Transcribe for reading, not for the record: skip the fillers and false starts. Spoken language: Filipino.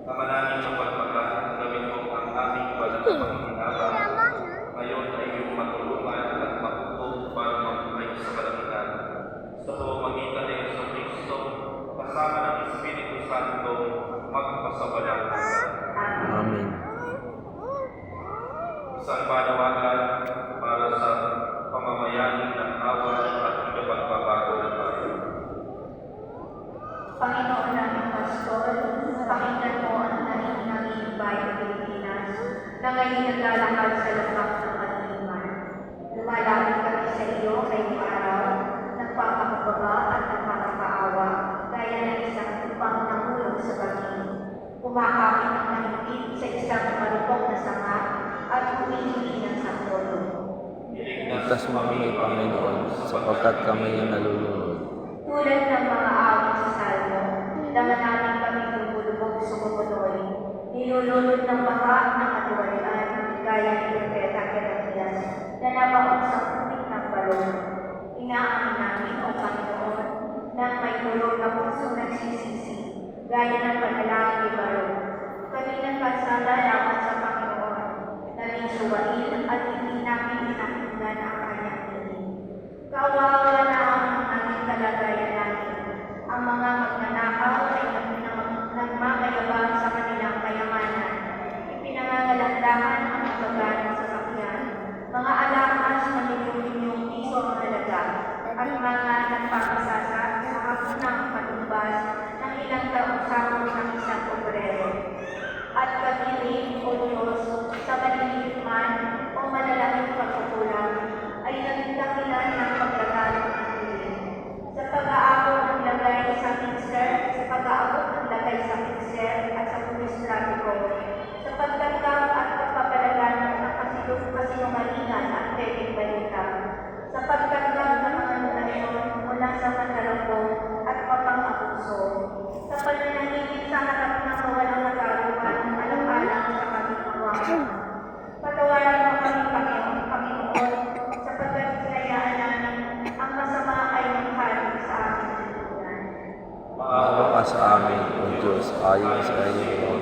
Ama namin sa pagpaglahat, gawin mo ang aming banal na panghinabang. Ngayon ay iyong matulungan at makukup para mabuhay sa kalangitan. Sa pamamagitan ng Yesu Kristo, kasama ng Espiritu Santo, magpasawalang hanggan. Amen. Isang panawagan para sa pamamayani ng awa at ikapagbabago ng bayan. Panginoon naming Pastor, pakinggan mo ang nanging ng bayang Pilipinas na ngayon naglalakad sa lupak ng kadiliman. Lumalapit kami sa iyo ngayong araw, nagpapakumbaba at nagpapaawa, gaya ng isang upang nahulog sa pagkain. Kumakapit ng mahigpit sa isang marupok na sanga at humihingi ng saktulong. Ligtas mo kami, Panginoon, sapagkat kami ay nalulunod. Tulad ng mga awit sa salmo, laman namin kami lumulubog sa kumunoy, nilulunod ng baka ng katiwalian, gaya ni Propeta Jeremias, na nabaon sa putik ng balon. Inaamin namin, O Panginoon, nang may tulog na puso nagsisisi, gaya ng panalangin ni Baron. Kami nagkasala laban sa Panginoon, naging suwain at hindi namin pinakinggan ang kanyang hiling. Kawawa na ang aming kalagayan natin. Ang mga magnanakaw ay nagmamayabang sa kanilang kayamanan. Ipinangangalandahan ang magagana sa sakyan, mga alahas na milyong-milyong piso ang halaga, at mga nagpapasasa sa hapunang patumbas ng ilang taong-sakot ng isang obrero. At kami, O Diyos, sa maliliit man o malalaking pagkukulang, ay naging dakilan ng paglaganap ng hiling. Sa pag-aabot ng lagay sa mixer, at sa pulis trapiko, sa pagtanggap at pagpapalaganap ng kasinungalingan at pekeng balita, sa pagtanggap ng mga donasyon mula sa mandarabo at papang-abuso, sa pananahimik sa harap ng kawalang nagaruan alang-alang sa kaming kawakan. Patawarin mo kami, Panginoon, sapagkat hinayaan namin ang masama ay manghari sa aming lipunan. Maawa ka sa amin, O Diyos, ayon sa iyong